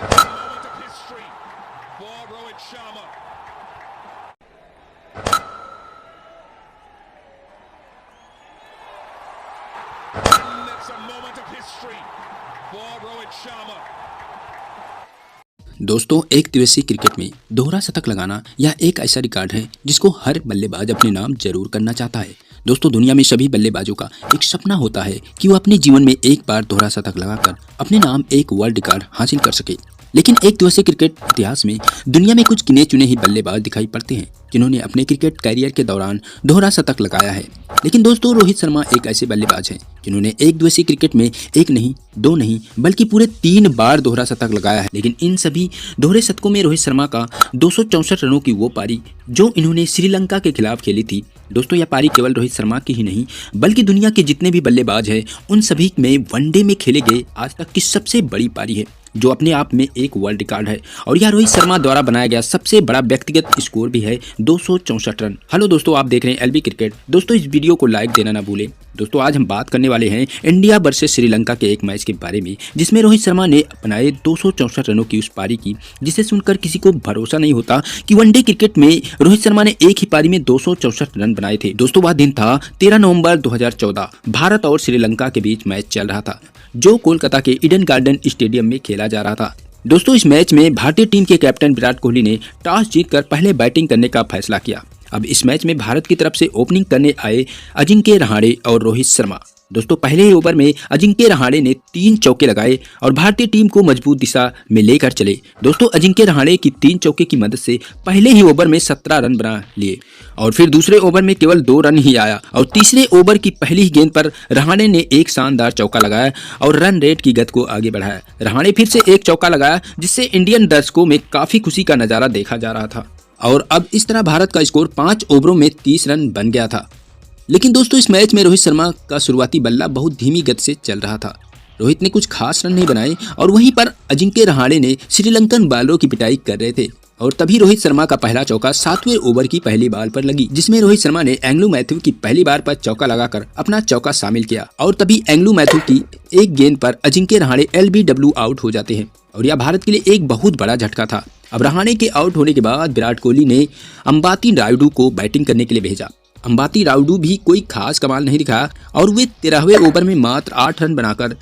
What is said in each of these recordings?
Moment of history for Rohit Sharma. And it's a moment of history for Rohit Sharma. दोस्तों, एक दिवसीय cricket में दोहरा शतक लगाना यह एक ऐसा रिकॉर्ड है जिसको हर बल्लेबाज अपने नाम जरूर करना चाहता है। दोस्तों, दुनिया में सभी बल्लेबाजों का एक सपना होता है कि वो अपने जीवन में एक बार दोहरा शतक लगाकर अपने नाम एक वर्ल्ड रिकॉर्ड हासिल कर सके। लेकिन एक दिवसीय क्रिकेट इतिहास में दुनिया में कुछ गिने चुने ही बल्लेबाज दिखाई पड़ते हैं जिन्होंने अपने क्रिकेट कैरियर के दौरान दोहरा शतक लगाया है। लेकिन दोस्तों, रोहित शर्मा एक ऐसे बल्लेबाज हैं जिन्होंने एक दिवसीय क्रिकेट में एक नहीं, दो नहीं, बल्कि पूरे 3 बार दोहरा शतक लगाया है। लेकिन इन सभी दोहरे शतकों में रोहित शर्मा का 264 रनों की वो पारी जो इन्होंने श्रीलंका के खिलाफ खेली थी, दोस्तों यह पारी केवल रोहित शर्मा की ही नहीं बल्कि दुनिया के जितने भी बल्लेबाज हैं उन सभी में वनडे में खेले गए आज तक की सबसे बड़ी पारी है, जो अपने आप में एक वर्ल्ड रिकॉर्ड है। और यह रोहित शर्मा द्वारा बनाया गया सबसे बड़ा व्यक्तिगत स्कोर भी है 264 रन। हेलो दोस्तों, आप देख रहे हैं एलबी क्रिकेट। दोस्तों, इस वीडियो को लाइक देना ना भूलें। दोस्तों, आज हम बात करने वाले हैं इंडिया वर्सेस श्रीलंका के एक मैच के बारे में जिसमें रोहित शर्मा ने बनाए 264 रनों की उस पारी की, जिसे सुनकर किसी को भरोसा नहीं होता कि वनडे क्रिकेट में रोहित शर्मा ने एक ही पारी में 264 रन बनाए थे। दोस्तों, वह दिन था 13 नवंबर 2014। भारत और श्रीलंका के बीच मैच चल रहा था जो कोलकाता के ईडन गार्डन स्टेडियम में खेला जा रहा था। दोस्तों, इस मैच में भारतीय टीम के कैप्टन विराट कोहली ने टॉस जीतकर पहले बैटिंग करने का फैसला किया। अब इस मैच में भारत की तरफ से ओपनिंग करने आए अजिंक्य रहाणे और रोहित शर्मा। दोस्तों, पहले ही ओवर में अजिंक्य रहाणे ने 3 चौके लगाए और भारतीय टीम को मजबूत दिशा में लेकर चले। दोस्तों, अजिंक्य रहाणे की 3 चौके की मदद से पहले ही ओवर में 17 रन बना लिए और फिर दूसरे ओवर में केवल 2 रन ही आया और तीसरे ओवर की पहली ही गेंद पर रहाणे ने एक शानदार चौका लगाया और रन रेट की गति को आगे बढ़ाया। रहाणे फिर से एक चौका लगाया जिससे इंडियन दर्शकों में काफी खुशी का नजारा देखा जा रहा था और अब इस तरह भारत का स्कोर 5 ओवरों में 30 रन बन गया था। लेकिन दोस्तों, इस मैच में रोहित शर्मा का शुरुआती बल्ला बहुत धीमी गति से चल रहा था। रोहित ने कुछ खास रन नहीं बनाए और वहीं पर अजिंक्य रहाणे ने श्रीलंकन बॉलरों की पिटाई कर रहे थे और तभी रोहित शर्मा का पहला चौका 7वें ओवर की पहली बॉल पर लगी, जिसमें रोहित शर्मा ने एंग्लू मैथ्यू की पहली बार पर चौका लगाकर अपना चौका शामिल किया और तभी एंग्लू मैथ्यू की एक गेंद पर अजिंक्य रहाणे LBW आउट हो जाते हैं और यह भारत के लिए एक बहुत बड़ा झटका था। अब रहाणे के आउट होने के बाद विराट कोहली ने अंबाती रायुडू को बैटिंग करने के लिए भेजा। अंबाती रायुडू भी कोई खास कमाल नहीं दिखाया और वे 13वें ओवर में मात्र 8 रन बनाकर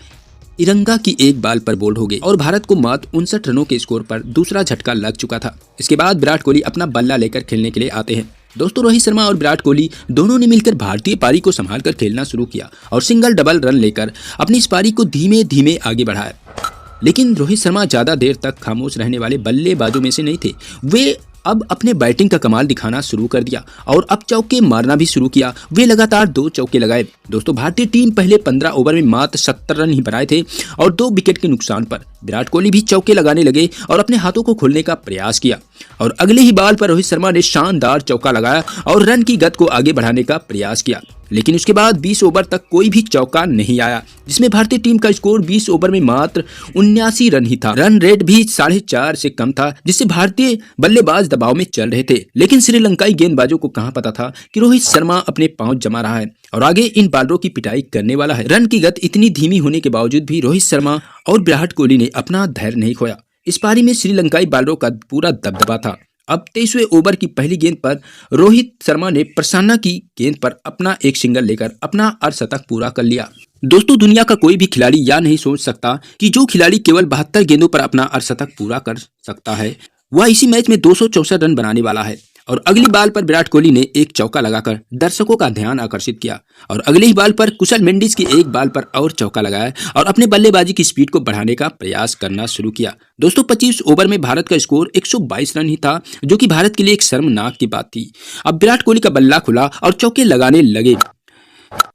इरंगा की एक बॉल पर बोल्ड हो गए और भारत को मात्र 59 रनों के स्कोर पर दूसरा झटका लग चुका था। इसके बाद विराट कोहली अपना बल्ला लेकर खेलने के लिए आते हैं। दोस्तों, रोहित शर्मा और विराट कोहली दोनों ने मिलकर भारतीय पारी को संभालकर खेलना शुरू किया और सिंगल डबल रन लेकर अपनी इस पारी को धीमे धीमे आगे बढ़ाया। लेकिन रोहित शर्मा ज्यादा देर तक खामोश रहने वाले बल्लेबाजों में से नहीं थे। वे अब अपने बैटिंग का कमाल दिखाना शुरू कर दिया और अब चौके मारना भी शुरू किया। वे लगातार 2 चौके लगाए। दोस्तों, भारतीय टीम पहले 15 ओवर में मात्र 70 रन ही बनाए थे और 2 विकेट के नुकसान पर विराट कोहली भी चौके लगाने लगे और अपने हाथों को खोलने का प्रयास किया और अगले ही बॉल पर रोहित शर्मा ने शानदार चौका लगाया और रन की गति को आगे बढ़ाने का प्रयास किया। लेकिन उसके बाद 20 ओवर तक कोई भी चौका नहीं आया, जिसमें भारतीय टीम का स्कोर 20 ओवर में मात्र 79 रन ही था। रन रेट भी 4.5 से कम था, जिससे भारतीय बल्लेबाज दबाव में चल रहे थे। लेकिन श्रीलंकाई गेंदबाजों को कहां पता था कि रोहित शर्मा अपने पांव जमा रहा है और आगे इन बॉलरों की पिटाई करने वाला है। रन की गति इतनी धीमी होने के बावजूद भी रोहित शर्मा और विराट कोहली ने अपना धैर्य नहीं खोया। इस पारी में श्रीलंकाई बॉलरों का पूरा दबदबा था। अब 23वें ओवर की पहली गेंद पर रोहित शर्मा ने प्रसन्ना की गेंद पर अपना एक सिंगल लेकर अपना अर्धशतक पूरा कर लिया। दोस्तों, दुनिया का कोई भी खिलाड़ी यह नहीं सोच सकता कि जो खिलाड़ी केवल 72 गेंदों पर अपना अर्धशतक पूरा कर सकता है वह इसी मैच में 264 रन बनाने वाला है। और अगली बॉल पर विराट कोहली ने एक चौका लगाकर दर्शकों का ध्यान आकर्षित किया और अगली ही बॉल पर कुशल मेंडिस की एक बॉल पर और चौका लगाया और अपने बल्लेबाजी की स्पीड को बढ़ाने का प्रयास करना शुरू किया। दोस्तों, 25 ओवर में भारत का स्कोर 122 रन ही था, जो कि भारत के लिए एक शर्मनाक की बात थी। अब विराट कोहली का बल्ला खुला और चौके लगाने लगे।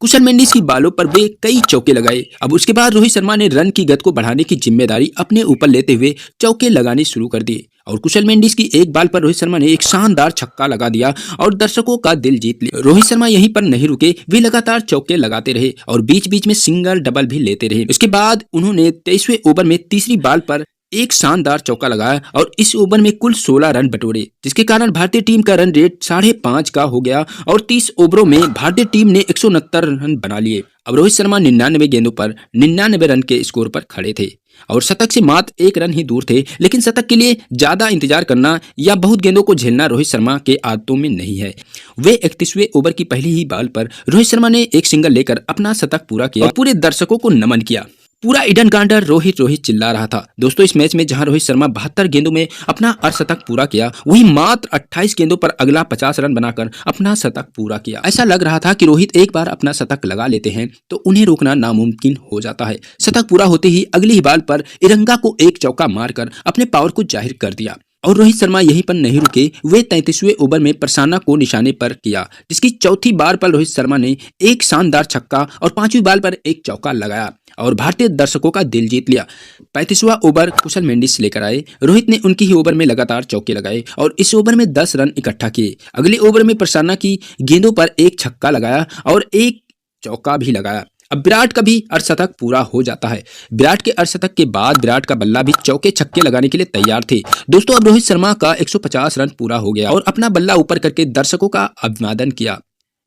कुशल मेंडिस की बालों पर वे कई चौके लगाए। अब उसके बाद रोहित शर्मा ने रन की गति को बढ़ाने की जिम्मेदारी अपने ऊपर लेते हुए चौके लगाने शुरू कर दिए और कुशल मेंडिस की एक बॉल पर रोहित शर्मा ने एक शानदार छक्का लगा दिया और दर्शकों का दिल जीत लिया। रोहित शर्मा यहीं पर नहीं रुके, वे लगातार चौके लगाते रहे और बीच बीच में सिंगल डबल भी लेते रहे। उसके बाद उन्होंने 23वें ओवर में तीसरी बॉल पर एक शानदार चौका लगाया और इस ओवर में कुल 16 रन बटोरे, जिसके कारण भारतीय टीम का रन रेट 5.5 का हो गया और 30 ओवरों में भारतीय टीम ने 169 रन बना लिए। अब रोहित शर्मा 99 गेंदों पर 99 रन के स्कोर पर खड़े थे और शतक से मात्र 1 रन ही दूर थे। लेकिन शतक के लिए ज्यादा इंतजार करना या बहुत गेंदों को झेलना रोहित शर्मा के आदतों में नहीं है। वे 31वें ओवर की पहली ही बॉल पर रोहित शर्मा ने एक सिंगल लेकर अपना शतक पूरा किया और पूरे दर्शकों को नमन किया। पूरा ईडन गार्डन रोहित रोहित चिल्ला रहा था। दोस्तों, इस मैच में जहां रोहित शर्मा 72 गेंदों में अपना अर्धशतक पूरा किया, वहीं मात्र 28 गेंदों पर अगला 50 रन बनाकर अपना शतक पूरा किया। ऐसा लग रहा था कि रोहित एक बार अपना शतक लगा लेते हैं तो उन्हें रोकना नामुमकिन हो जाता है। शतक पूरा होते ही अगली ही बॉल पर इरंगा को एक चौका मारकर अपने पावर को जाहिर कर दिया और रोहित शर्मा यहीं पर नहीं रुके। वे 33वें ओवर में प्रसन्ना को निशाने पर किया, जिसकी चौथी बार पर रोहित शर्मा ने एक शानदार छक्का और 5वीं बॉल पर एक चौका लगाया और भारतीय दर्शकों का दिल जीत लिया। 35वां ओवर कुशल मेंडिस लेकर आए। रोहित ने उनकी ही ओवर में लगातार चौके लगाए और इस ओवर में 10 रन इकट्ठा किए। अगले ओवर में प्रसन्ना की गेंदों पर एक छक्का लगाया और एक चौका भी लगाया। अब विराट का भी अर्धशतक पूरा हो जाता है। विराट के अर्धशतक के बाद विराट का बल्ला भी चौके छक्के लगाने के लिए तैयार थे। दोस्तों, अब रोहित शर्मा का 150 रन पूरा हो गया और अपना बल्ला ऊपर करके दर्शकों का अभिवादन किया।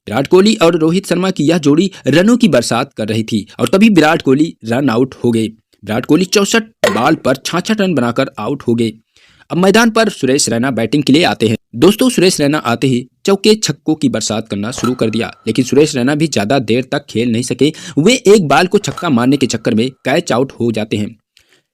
विराट कोहली और रोहित शर्मा की यह जोड़ी रनों की बरसात कर रही थी और तभी विराट कोहली रन आउट हो गए। विराट कोहली 64 बॉल पर 66 रन बनाकर आउट हो गए। अब मैदान पर सुरेश रैना बैटिंग के लिए आते हैं। दोस्तों, सुरेश रैना आते ही चौके छक्कों की बरसात करना शुरू कर दिया, लेकिन सुरेश रैना भी ज्यादा देर तक खेल नहीं सके। वे एक बॉल को छक्का मारने के चक्कर में कैच आउट हो जाते हैं।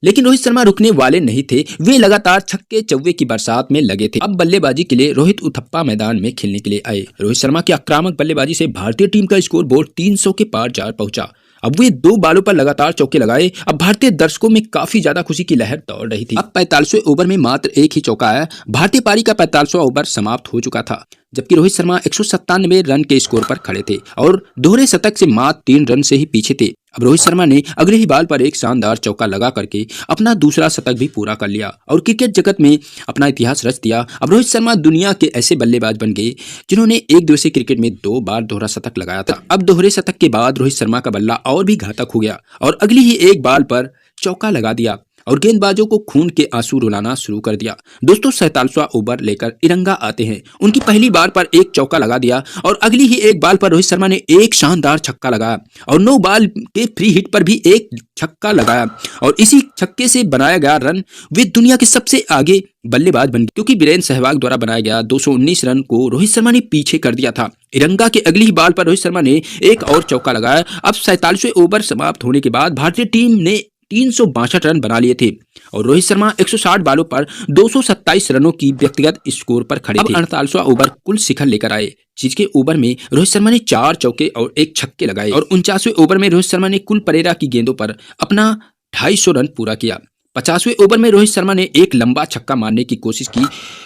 लेकिन रोहित शर्मा रुकने वाले नहीं थे। वे लगातार छक्के चौवे की बरसात में लगे थे। अब बल्लेबाजी के लिए रोहित उथप्पा मैदान में खेलने के लिए आए। रोहित शर्मा की आक्रामक बल्लेबाजी से भारतीय टीम का स्कोर बोर्ड 300 के पार जा पहुंचा। अब वे 2 बॉलों पर लगातार चौके लगाए। अब भारतीय दर्शकों में काफी ज्यादा खुशी की लहर दौड़ रही थी। अब 45वें ओवर में मात्र एक ही चौका आया। भारतीय पारी का 45वां ओवर समाप्त हो चुका था, जबकि रोहित शर्मा 197 रन के स्कोर पर खड़े थे और दोहरे शतक से मात्र 3 रन से ही पीछे थे। अब रोहित शर्मा ने अगले ही बॉल पर एक शानदार चौका लगा करके अपना दूसरा शतक भी पूरा कर लिया और क्रिकेट जगत में अपना इतिहास रच दिया। अब रोहित शर्मा दुनिया के ऐसे बल्लेबाज बन गए जिन्होंने एक दिवसीय क्रिकेट में 2 बार दोहरा शतक लगाया था। अब दोहरे शतक के बाद रोहित शर्मा का बल्ला और भी घातक हो गया और अगली ही एक बॉल पर चौका लगा दिया और गेंदबाजों को खून के आंसू रुलाना शुरू कर दिया। दोस्तों, 47वां ओवर लेकर इरंगा आते हैं। उनकी पहली बार पर एक चौका लगा दिया और अगली ही एक बॉल पर रोहित शर्मा ने एक शानदार छक्का लगाया और 9 बॉल के फ्री हिट पर भी एक छक्का लगाया और इसी छक्के से बनाया गया रन वे दुनिया के सबसे आगे बल्लेबाज बन गए, क्योंकि वीरेंद्र सहवाग द्वारा बनाया गया 219 रन को रोहित शर्मा ने पीछे कर दिया था। इरंगा के अगली ही बॉल पर रोहित शर्मा ने एक और चौका लगाया। अब 47वें ओवर समाप्त होने के बाद भारतीय टीम ने 362 रन बना लिए थे और रोहित शर्मा 160 बॉलों पर 227 रनों की व्यक्तिगत स्कोर पर खड़े थे। 48वां ओवर कुल शिखर लेकर आए, जिसके ओवर में रोहित शर्मा ने 4 चौके और एक छक्के लगाए और 49वें ओवर में रोहित शर्मा ने कुल परेरा की गेंदों पर अपना 250 रन पूरा किया। 50वें ओवर में रोहित शर्मा ने एक लंबा छक्का मारने की कोशिश की,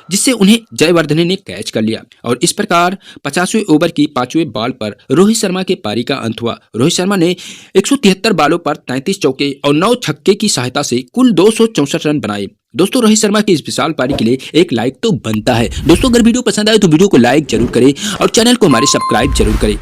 जिससे उन्हें जयवर्धने ने कैच कर लिया और इस प्रकार 50वें ओवर की 5वें बॉल पर रोहित शर्मा के पारी का अंत हुआ। रोहित शर्मा ने 173 बॉलों पर 33 चौके और 9 छक्के की सहायता से कुल 264 रन बनाए। दोस्तों, रोहित शर्मा की इस विशाल पारी के लिए एक लाइक तो बनता है। दोस्तों, अगर वीडियो पसंद आए तो वीडियो को लाइक जरूर करें और चैनल को हमारे सब्सक्राइब जरूर करें।